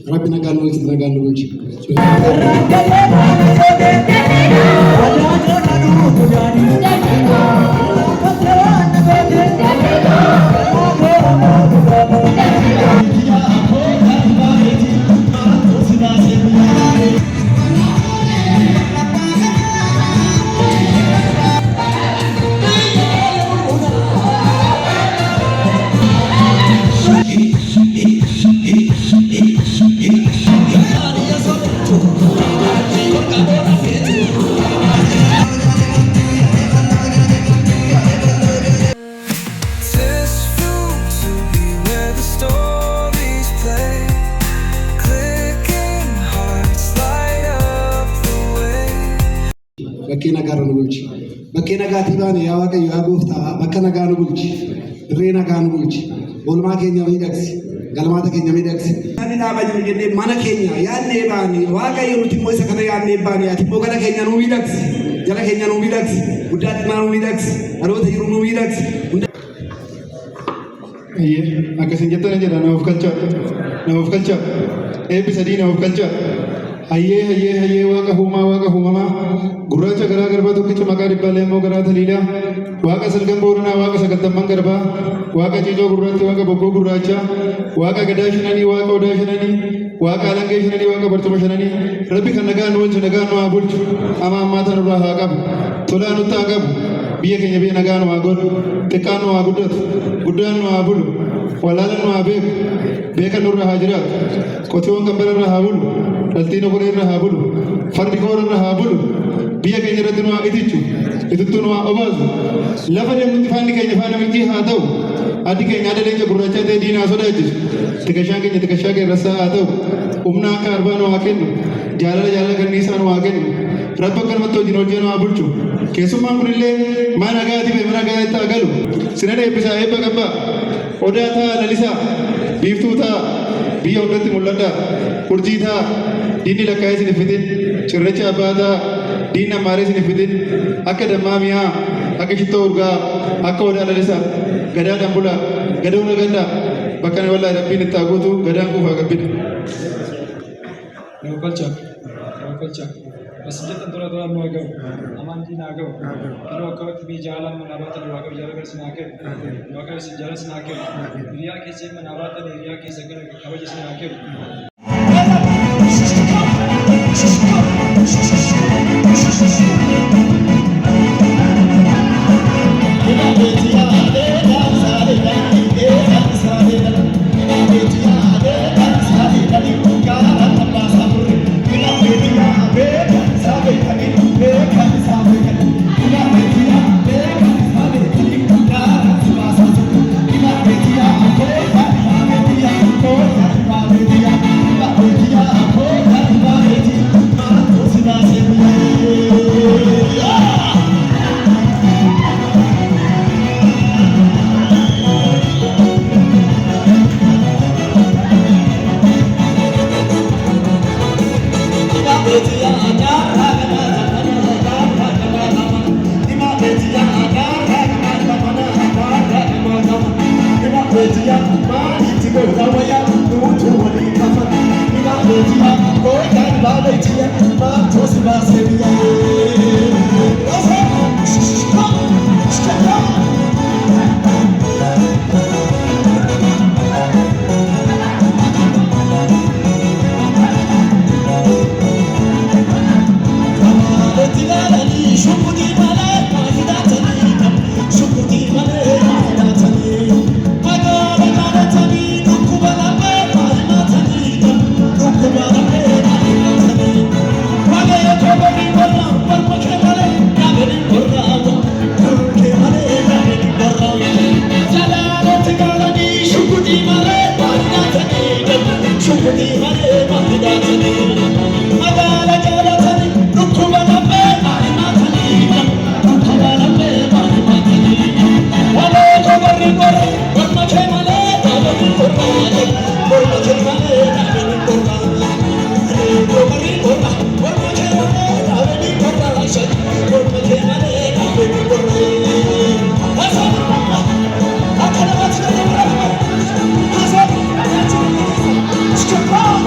ربنا قال وجه Bakkee nagaa nu bulchi. Bakkee nagaatii baane yaa Waaqayyo yaa Gooftaa bakka nagaa nu bulchi. Dirree nagaa nu bulchi. Oolmaa keenya miidhagsi. Galmaata keenya miidhagsi. Ani dhaaba jiru jennee mana keenya yaadnee baane Waaqayyo nuti immoo isa kana yaadnee baane ati immoo gara keenya nu miidhagsi. Jala keenya nu miidhagsi. Guddaa xinnaa nu miidhagsi. Dhaloota jiru nu miidhagsi. Akkasiin jettanii jedha naaf galcha. Eebbisadii naaf galcha. Hayyee waaqa uumamaa gurraacha garaa garbaa tokkicha maqaa dhibbaalee immoo garaa taliilaa waaqa salgan booranaa waaqa sagaltamman garbaa waaqa ciicoo gurraatti waaqa boggoo gurraacha waaqa gadaa shananii waaqa odaa shananii waaqa alangee shananii waaqa barcuma shananii rabbi kan nagaa nu oolchu nagaa nu haa bulchu ammaata nurraa haa qabu tolaa nutti haa qabu biyya keenya biyya nagaa nu haa godhu xiqqaan nu haa guddatu guddaan nu haa bulu walaalaan nu haa beekan nurra haa jiraatu qotiiwwan gambara irra haa bulu dhaltiin ogolee irra haa bulu fardi koora irra haa bulu biyya keenya irratti nu haa itichu itittuu nu haa obaasu lafa deemnutti faanni keenya faana mitii haa ta'u addi keenya adda leenca gurraacha ta'e diinaa sodaachisu tikashaan keenya tikashaa qeerransaa haa ta'u humna akka arbaa nu haa kennu jaalala kanniisaa nu haa kennu rabbi akkanumatti wajjin hojjee nu haa bulchu keessummaan kunillee mana nagaati bee mana nagaatti haa galu sinan eebbisaa eebba qabbaa odaa ta'a lalisaa biiftuu ta'a biyya hundatti mul'adha urjii ta'a diinni lakkaa'ee isin fitin cirracha abbaa ta'a diinni ammaaree isin fitin akka dammaa mi'aa akka shittoo urgaa akka odaa lalisaa gadaa dambulaa gadaa hunda gandaa bakka na wallaa rabbiin itti haa guutu gadaan kuufaa gabbina. Masjidnya tentu mau agak aman di naga, kalau kau tibi jalan menabatan wakaf jalan bersenakir, wakaf sejalan senakir, ria kisah menabatan ria kisah kau jadi senakir. Come on!